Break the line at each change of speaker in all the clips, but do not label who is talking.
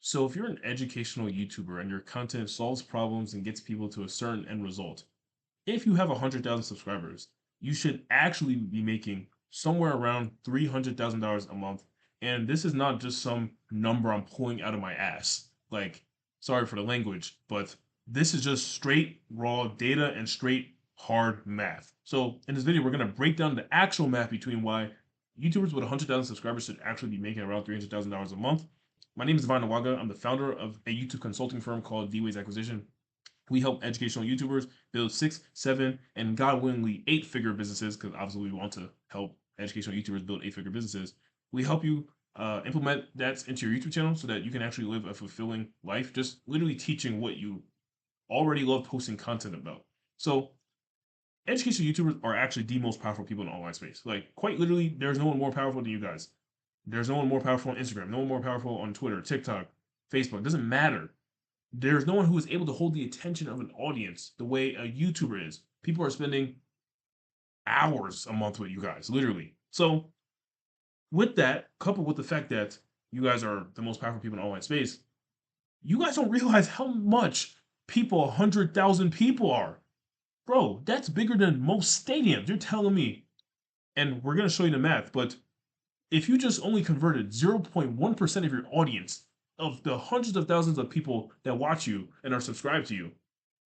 So if you're an educational YouTuber and your content solves problems and gets people to a certain end result, if you have 100,000 subscribers, you should actually be making somewhere around $300,000 a month. And this is not just some number I'm pulling out of my ass. Like, sorry for the language, but this is just straight raw data and straight hard math. So in this video, we're going to break down the actual math between why YouTubers with 100,000 subscribers should actually be making around $300,000 a month. My name is Ivan Nawaga. I'm the founder of a YouTube consulting firm called D-Ways Acquisition. We help educational YouTubers build 6, 7, and God willingly 8-figure businesses, because obviously we want to help educational YouTubers build 8-figure businesses. We help you implement that into your YouTube channel so that you can actually live a fulfilling life, just literally teaching what you already love posting content about. So educational YouTubers are actually the most powerful people in the online space. Like, quite literally, there's no one more powerful than you guys. There's no one more powerful on Instagram, no one more powerful on Twitter, TikTok, Facebook. It doesn't matter. There's no one who is able to hold the attention of an audience the way a YouTuber is. People are spending hours a month with you guys, literally. So, with that, coupled with the fact that you guys are the most powerful people in online space, you guys don't realize how much people 100,000 people are. Bro, that's bigger than most stadiums. You're telling me. And we're going to show you the math, but if you just only converted 0.1% of your audience, of the hundreds of thousands of people that watch you and are subscribed to you,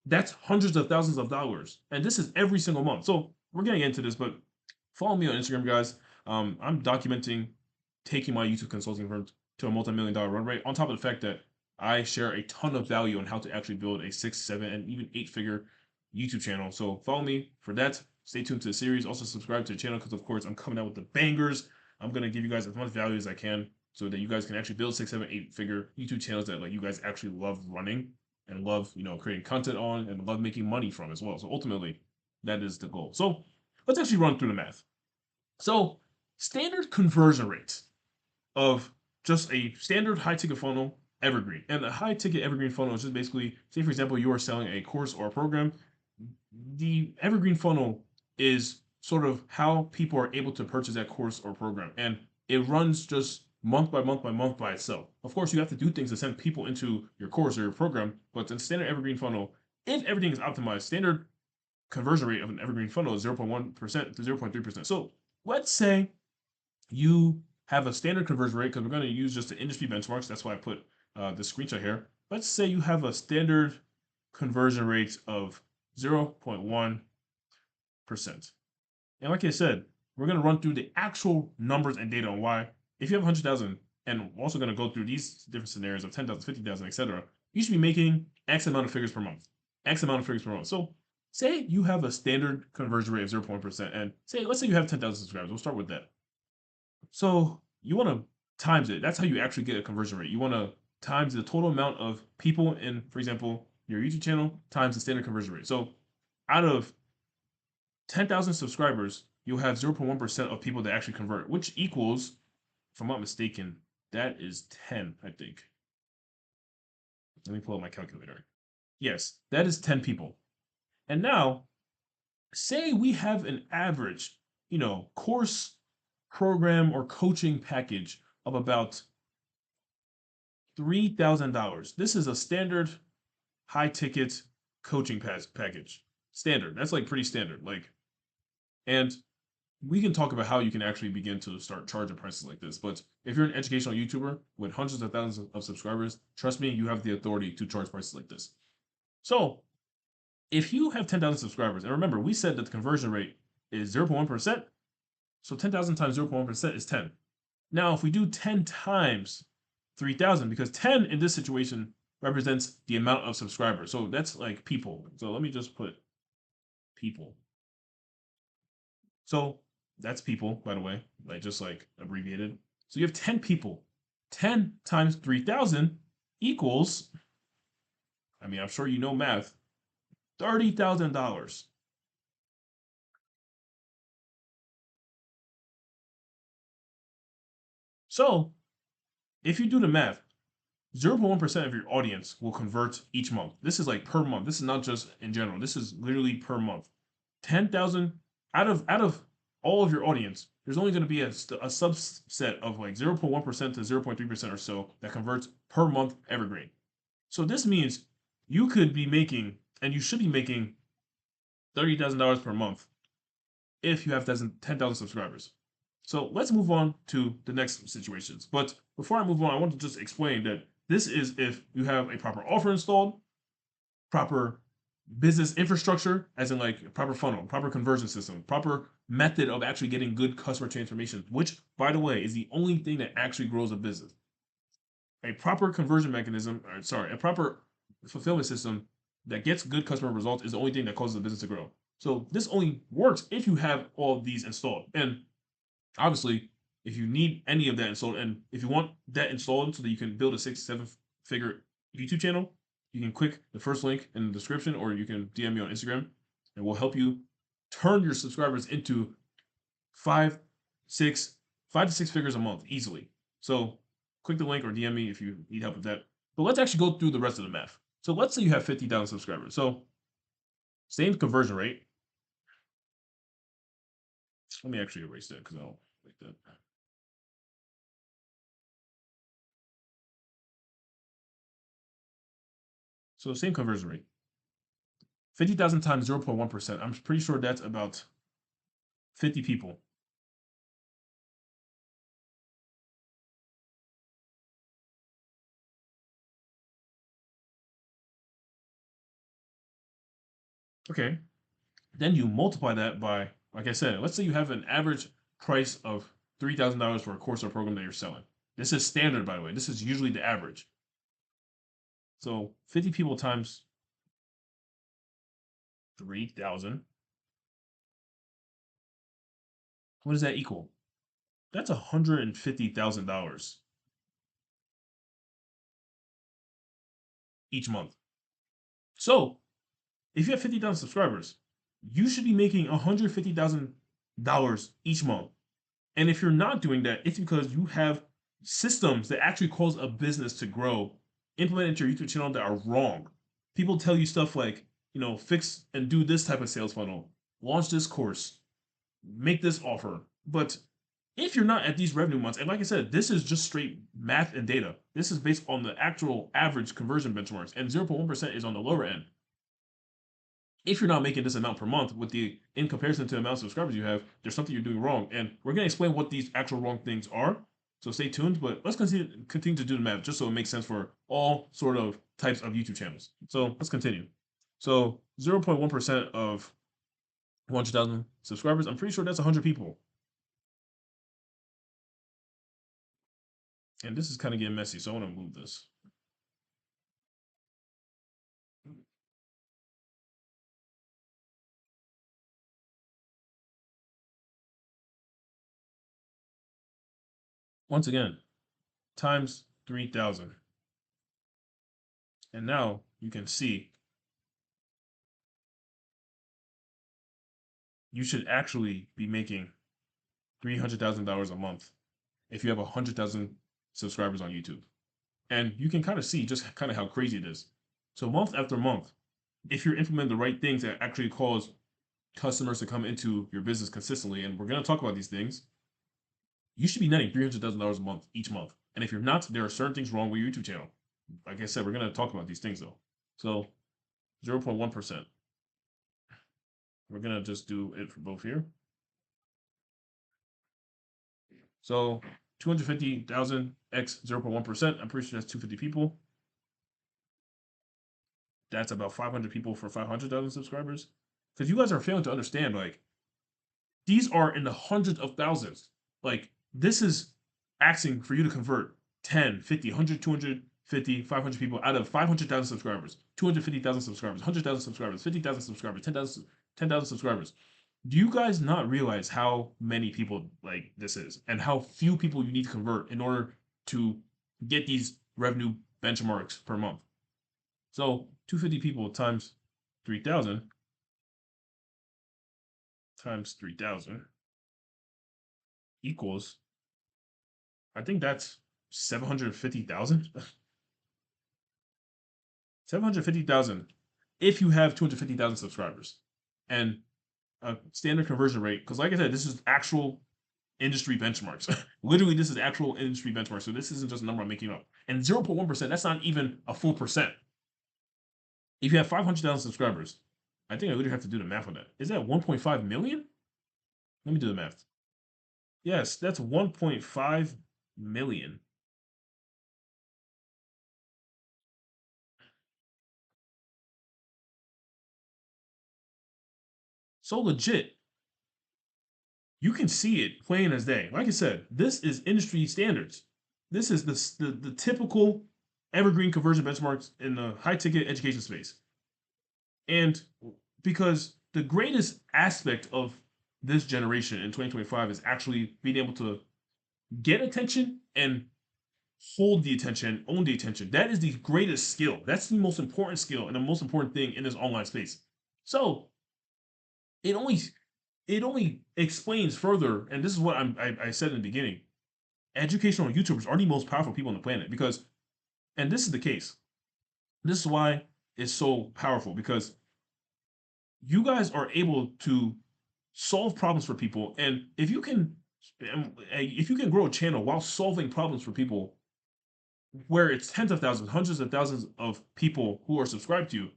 that's hundreds of thousands of dollars. And this is every single month. So we're getting into this, but follow me on Instagram, guys. I'm documenting taking my YouTube consulting firm to a multi-million dollar run rate, on top of the fact that I share a ton of value on how to actually build a 6, 7, and even 8-figure YouTube channel. So follow me for that. Stay tuned to the series. Also subscribe to the channel because, of course, I'm coming out with the bangers. I'm going to give you guys as much value as I can so that you guys can actually build 6, 7, 8-figure YouTube channels that like you guys actually love running and love, creating content on and love making money from as well. So ultimately, that is the goal. So let's actually run through the math. So standard conversion rates of just a standard high ticket funnel evergreen. And a high ticket evergreen funnel is just basically, say for example, you are selling a course or a program. The evergreen funnel is sort of how people are able to purchase that course or program. And it runs just month by month by month by itself. Of course, you have to do things to send people into your course or your program, but in standard evergreen funnel, if everything is optimized, standard conversion rate of an evergreen funnel is 0.1% to 0.3%. So let's say you have a standard conversion rate, because we're going to use just the industry benchmarks. That's why I put the screenshot here. Let's say you have a standard conversion rate of 0.1%. And like I said, we're going to run through the actual numbers and data on why, if you have 100,000, and we're also going to go through these different scenarios of 10,000, 50,000, etc., you should be making X amount of figures per month. X amount of figures per month. So say you have a standard conversion rate of 0.1%, and let's say you have 10,000 subscribers. We'll start with that. So you want to times it. That's how you actually get a conversion rate. You want to times the total amount of people in, for example, your YouTube channel times the standard conversion rate. So out of 10,000 subscribers, you'll have 0.1% of people that actually convert, which equals, if I'm not mistaken, that is 10, I think. Let me pull up my calculator. Yes, that is 10 people. And now, say we have an average, course, program, or coaching package of about $3,000. This is a standard high ticket coaching package. Standard. That's like pretty standard. And we can talk about how you can actually begin to start charging prices like this. But if you're an educational YouTuber with hundreds of thousands of subscribers, trust me, you have the authority to charge prices like this. So if you have 10,000 subscribers, and remember, we said that the conversion rate is 0.1%. So 10,000 times 0.1% is 10. Now, if we do 10 times 3,000, because 10 in this situation represents the amount of subscribers. So that's like people. So let me just put people. So that's people, by the way, just abbreviated. So you have 10 people. 10 times 3,000 equals, I'm sure you know math, $30,000. So if you do the math, 0.1% of your audience will convert each month. This is like per month. This is not just in general. This is literally per month. 10,000 out of all of your audience, there's only going to be a subset of like 0.1% to 0.3% or so that converts per month evergreen. So this means you could be making, and you should be making $30,000 per month if you have 10,000 subscribers. So let's move on to the next situations. But before I move on, I want to just explain that this is if you have a proper offer installed, proper business infrastructure, as in like proper funnel, proper conversion system, proper method of actually getting good customer transformation, which, by the way, is the only thing that actually grows a business. A proper conversion mechanism, or sorry, a proper fulfillment system that gets good customer results is the only thing that causes a business to grow. So this only works if you have all of these installed. And obviously, if you need any of that installed, and if you want that installed so that you can build a 6-7 figure YouTube channel, you can click the first link in the description, or you can DM me on Instagram, and we'll help you turn your subscribers into 5, 6, 5 to 6 figures a month easily. So click the link or DM me if you need help with that. But let's actually go through the rest of the math. So let's say you have 50,000 subscribers. So same conversion rate. Let me actually erase that because I don't like that. So same conversion rate. 50,000 times 0.1%. I'm pretty sure that's about 50 people. Okay. Then you multiply that by, like I said, let's say you have an average price of $3,000 for a course or program that you're selling. This is standard, by the way. This is usually the average. So 50 people times 3,000. What does that equal? That's $150,000 each month. So if you have 50,000 subscribers, you should be making $150,000 each month. And if you're not doing that, it's because you have systems that actually cause a business to grow implemented your YouTube channel that are wrong. People tell you stuff like, fix and do this type of sales funnel, launch this course, make this offer. But if you're not at these revenue months, and like I said, this is just straight math and data. This is based on the actual average conversion benchmarks, and 0.1% is on the lower end. If you're not making this amount per month in comparison to the amount of subscribers you have, there's something you're doing wrong. And we're going to explain what these actual wrong things are. So stay tuned, but let's continue to do the math just so it makes sense for all sort of types of YouTube channels. So let's continue. So 0.1% of 100,000 subscribers, I'm pretty sure that's 100 people. And this is kind of getting messy, so I want to move this. Once again, times 3,000. And now you can see you should actually be making $300,000 a month if you have 100,000 subscribers on YouTube. And you can kind of see just kind of how crazy it is. So month after month, if you're implementing the right things that actually cause customers to come into your business consistently, and we're going to talk about these things, you should be netting $300,000 a month each month. And if you're not, there are certain things wrong with your YouTube channel. Like I said, we're going to talk about these things though. So 0.1%. We're going to just do it for both here. So 250,000 x 0.1%. I'm pretty sure that's 250 people. That's about 500 people for 500,000 subscribers. Because you guys are failing to understand, like, these are in the hundreds of thousands. Like, this is asking for you to convert 10, 50, 100, 250, 500 people out of 500,000 subscribers, 250,000 subscribers, 100,000 subscribers, 50,000 subscribers, 10,000 subscribers. Do you guys not realize how many people like this is and how few people you need to convert in order to get these revenue benchmarks per month? So 250 people times 3,000 times 3,000 equals, I think that's 750,000. 750,000 if you have 250,000 subscribers. And a standard conversion rate, because like I said, this is actual industry benchmarks. Literally, this is actual industry benchmarks. So this isn't just a number I'm making up. And 0.1%, that's not even a full percent. If you have 500,000 subscribers, I think I literally have to do the math on that. Is that 1.5 million? Let me do the math. Yes, that's 1.5 million. So legit, you can see it plain as day. Like I said, this is industry standards. This is the typical evergreen conversion benchmarks in the high ticket education space. And because the greatest aspect of this generation in 2025 is actually being able to get attention and hold the attention, own the attention. That is the greatest skill. That's the most important skill and the most important thing in this online space. So it only it only explains further, and this is what I said in the beginning. Educational YouTubers are the most powerful people on the planet because, and this is the case. This is why it's so powerful because you guys are able to solve problems for people, and if you can grow a channel while solving problems for people, where it's tens of thousands, hundreds of thousands of people who are subscribed to you,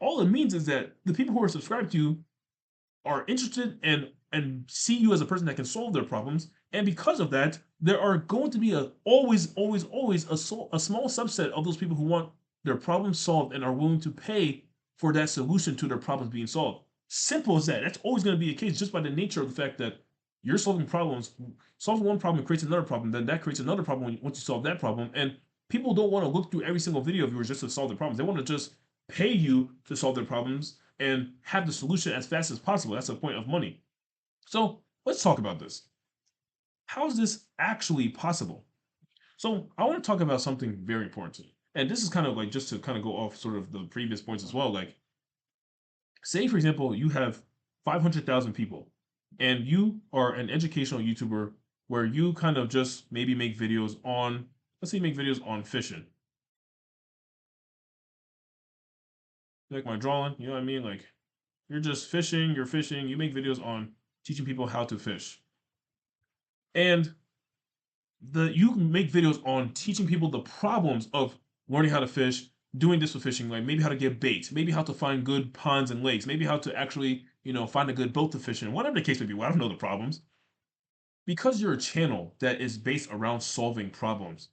all it means is that the people who are subscribed to you are interested and see you as a person that can solve their problems. And because of that, there are going to be always a small subset of those people who want their problems solved and are willing to pay for that solution to their problems being solved. Simple as that. That's always going to be the case just by the nature of the fact that you're solving problems. Solving one problem creates another problem. Then that creates another problem once you solve that problem. And people don't want to look through every single video of yours just to solve the problems. They want to just pay you to solve their problems and have the solution as fast as possible. That's the point of money. So let's talk about this. How is this actually possible? So I want to talk about something very important. And this is kind of like just to kind of go off sort of the previous points as well. Like, say, for example, you have 500,000 people and you are an educational YouTuber where you kind of just maybe make videos on, let's say, make videos on fishing. Like my drawing, you know what I mean? Like, you're just fishing, you make videos on teaching people how to fish. And you can make videos on teaching people the problems of learning how to fish, doing this with fishing, like maybe how to get bait, maybe how to find good ponds and lakes, maybe how to actually, find a good boat to fish in, whatever the case may be. Well, I don't know the problems. Because you're a channel that is based around solving problems,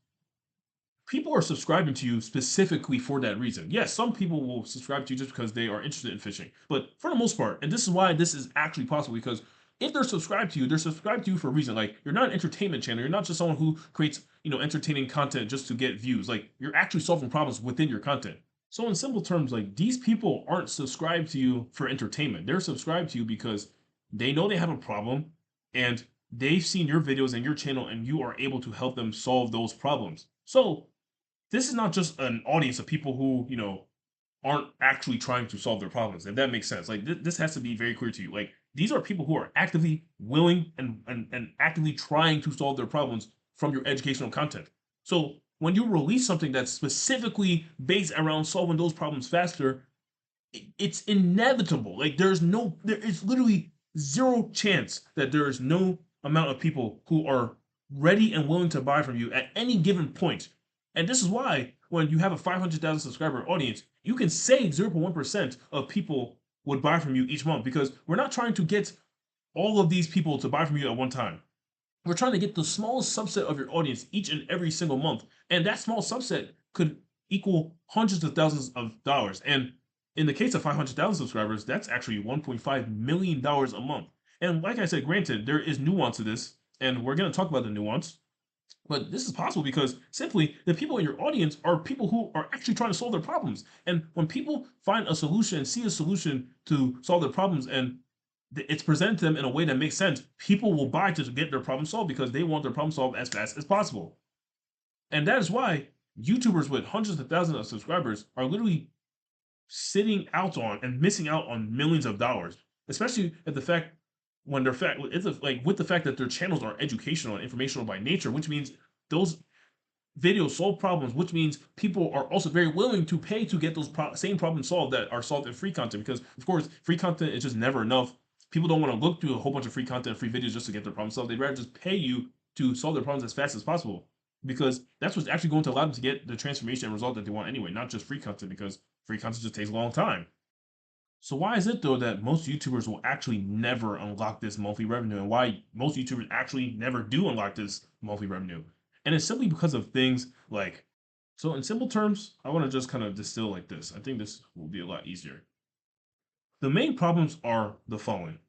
people are subscribing to you specifically for that reason. Yes, some people will subscribe to you just because they are interested in fishing, but for the most part, and this is why this is actually possible, because if they're subscribed to you, they're subscribed to you for a reason. Like, you're not an entertainment channel. You're not just someone who creates, entertaining content just to get views. Like, you're actually solving problems within your content. So in simple terms, like, these people aren't subscribed to you for entertainment. They're subscribed to you because they know they have a problem and they've seen your videos and your channel and you are able to help them solve those problems. So this is not just an audience of people who, aren't actually trying to solve their problems, if that makes sense. Like, this has to be very clear to you. Like, these are people who are actively willing and actively trying to solve their problems from your educational content. So when you release something that's specifically based around solving those problems faster, it's inevitable. Like, there is literally zero chance that there is no amount of people who are ready and willing to buy from you at any given point. And this is why when you have a 500,000 subscriber audience, you can say 0.1% of people would buy from you each month, because we're not trying to get all of these people to buy from you at one time. We're trying to get the smallest subset of your audience each and every single month. And that small subset could equal hundreds of thousands of dollars. And in the case of 500,000 subscribers, that's actually $1.5 million a month. And like I said, granted, there is nuance to this, and we're going to talk about the nuance. But this is possible because simply the people in your audience are people who are actually trying to solve their problems. And when people find a solution and see a solution to solve their problems, and it's presented to them in a way that makes sense, people will buy to get their problem solved because they want their problem solved as fast as possible. And that is why YouTubers with hundreds of thousands of subscribers are literally sitting out on and missing out on millions of dollars, especially at the fact when they're like with the fact that their channels are educational and informational by nature, which means those videos solve problems, which means people are also very willing to pay to get those same problems solved that are solved in free content. Because of course, free content is just never enough. People don't want to look through a whole bunch of free content, free videos just to get their problem solved. They'd rather just pay you to solve their problems as fast as possible because that's what's actually going to allow them to get the transformation and result that they want anyway, not just free content because free content just takes a long time. So why is it though that most YouTubers will actually never unlock this monthly revenue and why most YouTubers actually never do unlock this monthly revenue? And it's simply because of things like, so in simple terms, I want to just kind of distill like this. I think this will be a lot easier. The main problems are the following.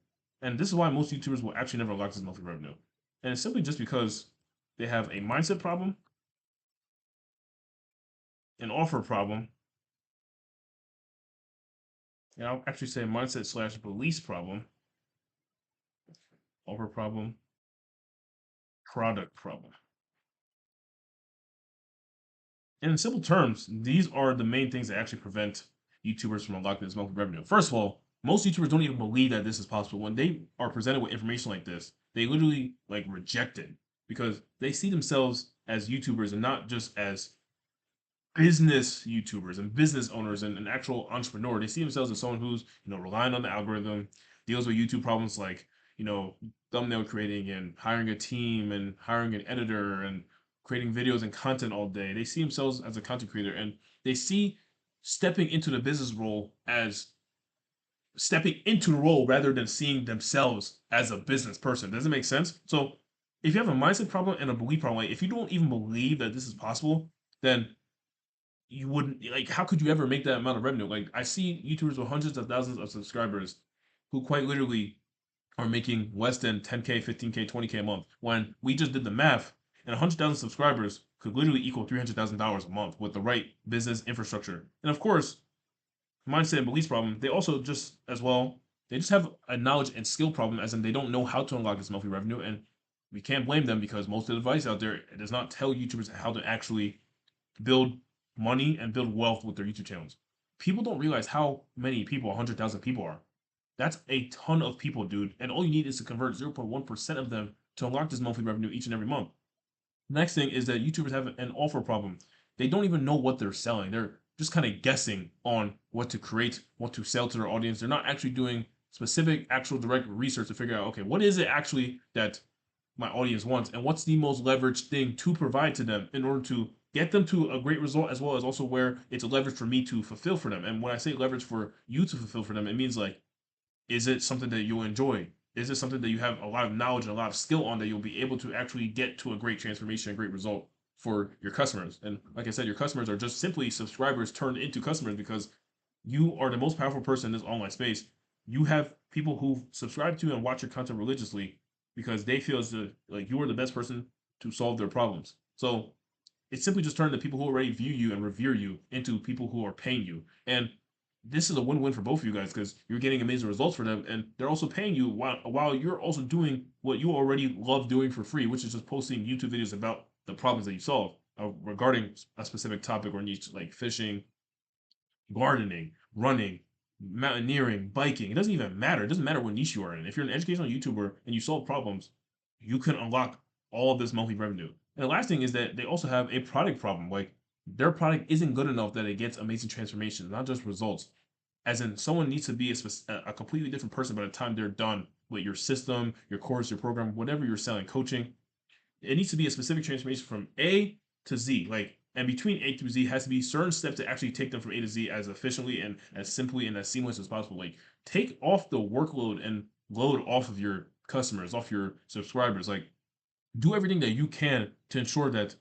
And this is why most YouTubers will actually never unlock this monthly revenue. And it's simply just because they have a mindset problem, an offer problem, and I'll actually say mindset slash beliefs problem, offer problem, product problem. And in simple terms, these are the main things that actually prevent YouTubers from unlocking this monthly revenue. First of all, most YouTubers don't even believe that this is possible. When they are presented with information like this, they literally like reject it because they see themselves as YouTubers and not just as business YouTubers and business owners and an actual entrepreneur. They see themselves as someone who's, relying on the algorithm, deals with YouTube problems like, thumbnail creating and hiring a team and hiring an editor and creating videos and content all day. They see themselves as a content creator and they see stepping into the business role as stepping into the role rather than seeing themselves as a business person. Does it make sense? So if you have a mindset problem and a belief problem, like if you don't even believe that this is possible, then you wouldn't like how could you ever make that amount of revenue? Like I see YouTubers with hundreds of thousands of subscribers who quite literally are making less than 10K, 15K, 20K a month. When we just did the math, and 100,000 subscribers could literally equal $300,000 a month with the right business infrastructure. And of course, mindset and beliefs problem, they also just as well, they just have a knowledge and skill problem, as in they don't know how to unlock this monthly revenue. And we can't blame them because most of the advice out there does not tell YouTubers how to actually build money and build wealth with their YouTube channels. People don't realize how many people 100,000 people are. That's a ton of people, dude. And all you need is to convert 0.1% of them to unlock this monthly revenue each and every month. Next thing is that YouTubers have an offer problem. They don't even know what they're selling. They're just kind of guessing on what to create, what to sell to their audience. They're not actually doing specific, actual direct research to figure out, okay, what is it actually that my audience wants and what's the most leveraged thing to provide to them in order to get them to a great result, as well as also where it's a leverage for me to fulfill for them. And when I say leverage for you to fulfill for them, it means like, is it something that you'll enjoy? Is it something that you have a lot of knowledge and a lot of skill on that you'll be able to actually get to a great transformation, a great result for your customers? And like I said, your customers are just simply subscribers turned into customers because you are the most powerful person in this online space. You have people who subscribe to you and watch your content religiously because they feel as like you are the best person to solve their problems. So it's simply just turning the people who already view you and revere you into people who are paying you. And this is a win-win for both of you guys because you're getting amazing results for them and they're also paying you while you're also doing what you already love doing for free, which is just posting YouTube videos about the problems that you solve regarding a specific topic or niche like fishing, gardening, running, mountaineering, biking. It doesn't even matter. It doesn't matter what niche you are in. If you're an educational YouTuber and you solve problems, you can unlock all of this monthly revenue. And the last thing is that they also have a product problem. Like their product isn't good enough that it gets amazing transformations, not just results. As in, someone needs to be a completely different person by the time they're done with your system, your course, your program, whatever you're selling, coaching. It needs to be a specific transformation from A to Z. Like, and between A to Z has to be certain steps to actually take them from A to Z as efficiently and as simply and as seamless as possible. Like, take off the workload and load off of your customers, off your subscribers. Like, do everything that you can to ensure that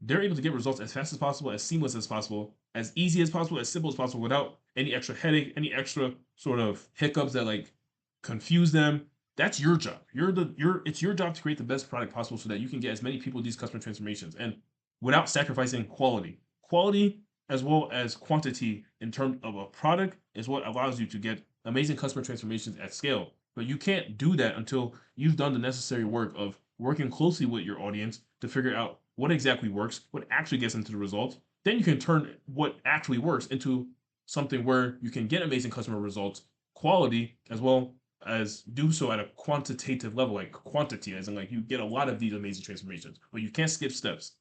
they're able to get results as fast as possible, as seamless as possible, as easy as possible, as simple as possible, without any extra headache, any extra sort of hiccups that like confuse them. That's your job. It's your job to create the best product possible so that you can get as many people these customer transformations and without sacrificing quality. Quality as well as quantity in terms of a product is what allows you to get amazing customer transformations at scale. But you can't do that until you've done the necessary work of working closely with your audience to figure out what exactly works, what actually gets into the results. Then you can turn what actually works into something where you can get amazing customer results, quality, as well as do so at a quantitative level, like quantity, as in like you get a lot of these amazing transformations, but you can't skip steps.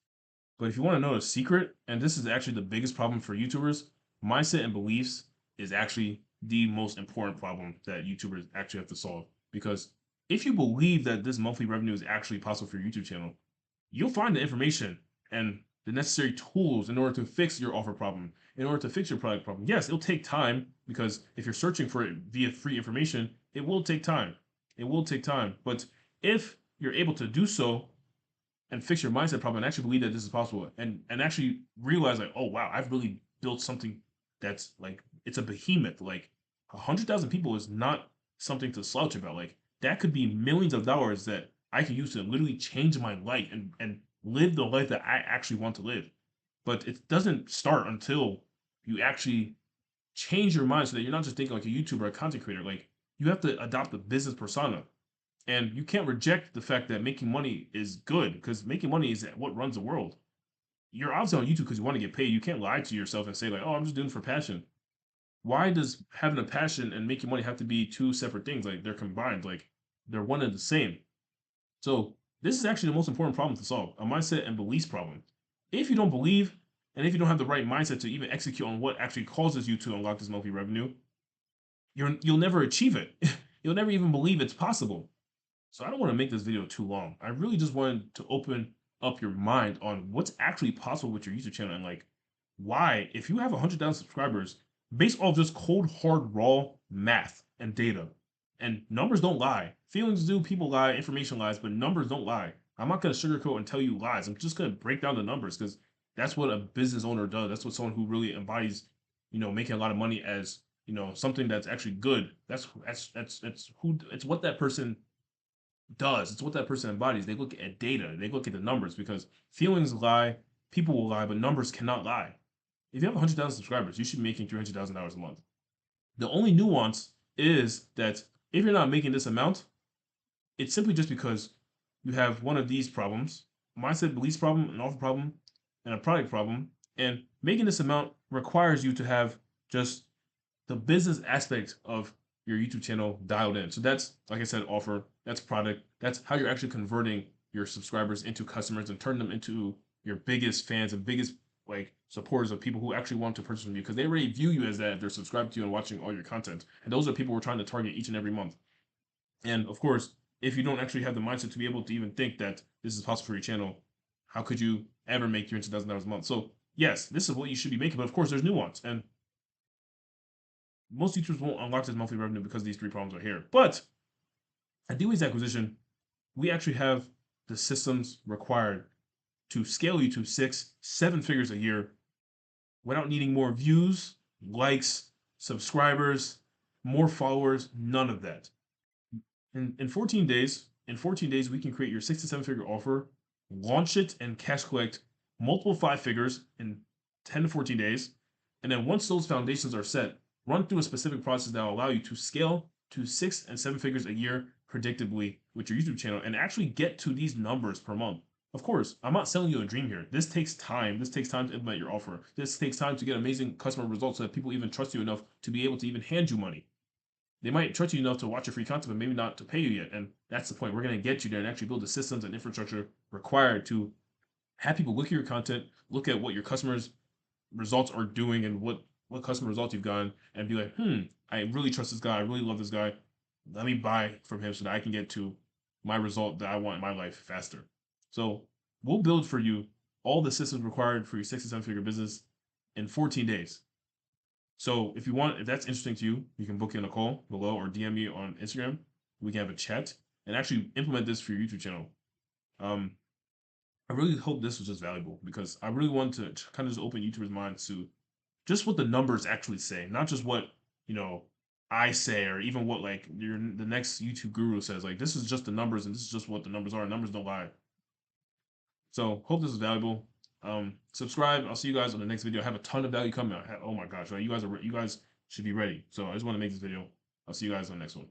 But if you want to know a secret, and this is actually the biggest problem for YouTubers, mindset and beliefs is actually the most important problem that YouTubers actually have to solve. Because if you believe that this monthly revenue is actually possible for your YouTube channel, you'll find the information and the necessary tools in order to fix your offer problem, in order to fix your product problem. Yes, it'll take time because if you're searching for it via free information, it will take time. It will take time. But if you're able to do so and fix your mindset problem and actually believe that this is possible and actually realize like, oh wow, I've really built something that's like it's a behemoth. Like 100,000 people is not something to slouch about. Like that could be millions of dollars that I can use to literally change my life and live the life that I actually want to live. But it doesn't start until you actually change your mind so that you're not just thinking like a YouTuber or a content creator. Like you have to adopt a business persona. And you can't reject the fact that making money is good because making money is what runs the world. You're obviously on YouTube because you want to get paid. You can't lie to yourself and say, like, oh, I'm just doing it for passion. Why does having a passion and making money have to be two separate things? Like they're combined, like they're one and the same. So this is actually the most important problem to solve, a mindset and beliefs problem. If you don't believe and if you don't have the right mindset to even execute on what actually causes you to unlock this monthly revenue, you'll never achieve it. You'll never even believe it's possible. So I don't want to make this video too long. I really just wanted to open up your mind on what's actually possible with your YouTube channel and like why, if you have 100,000 subscribers, based off just cold, hard, raw math and data, and numbers don't lie. Feelings do, people lie, information lies, but numbers don't lie. I'm not going to sugarcoat and tell you lies. I'm just going to break down the numbers because that's what a business owner does. That's what someone who really embodies, making a lot of money as, something that's actually good. It's what that person does. It's what that person embodies. They look at data. They look at the numbers because feelings lie, people will lie, but numbers cannot lie. If you have 100,000 subscribers, you should be making $300,000 a month. The only nuance is that if you're not making this amount, it's simply just because you have one of these problems: mindset, beliefs problem, an offer problem, and a product problem. And making this amount requires you to have just the business aspect of your YouTube channel dialed in. So that's, like I said, offer, that's product, that's how you're actually converting your subscribers into customers and turn them into your biggest fans and biggest like supporters of people who actually want to purchase from you because they already view you as that if they're subscribed to you and watching all your content. And those are people we're trying to target each and every month. And of course, if you don't actually have the mindset to be able to even think that this is possible for your channel, how could you ever make $300,000 a month? So yes, this is what you should be making, but of course there's nuance. And most YouTubers won't unlock this monthly revenue because these three problems are here. But at Dewey's acquisition, we actually have the systems required to scale you to 6, 7 figures a year without needing more views, likes, subscribers, more followers, none of that. In 14 days, we can create your 6 to 7 figure offer, launch it and cash collect multiple 5 figures in 10 to 14 days. And then once those foundations are set, run through a specific process that will allow you to scale to 6 and 7 figures a year predictably with your YouTube channel and actually get to these numbers per month. Of course, I'm not selling you a dream here. This takes time. This takes time to implement your offer. This takes time to get amazing customer results so that people even trust you enough to be able to even hand you money. They might trust you enough to watch your free content, but maybe not to pay you yet. And that's the point. We're going to get you there and actually build the systems and infrastructure required to have people look at your content, look at what your customers' results are doing and what customer results you've gotten, and be like, I really trust this guy. I really love this guy. Let me buy from him so that I can get to my result that I want in my life faster. So we'll build for you all the systems required for your 6 to 7 figure business in 14 days. So if that's interesting to you, you can book in a call below or DM me on Instagram. We can have a chat and actually implement this for your YouTube channel. I really hope this was just valuable because I really want to kind of just open YouTubers' minds to just what the numbers actually say, not just what, I say or even what like the next YouTube guru says. Like this is just the numbers and this is just what the numbers are. Numbers don't lie. So hope this is valuable. Subscribe. I'll see you guys on the next video. I have a ton of value coming out. Oh my gosh, right? You guys should be ready. So I just want to make this video. I'll see you guys on the next one.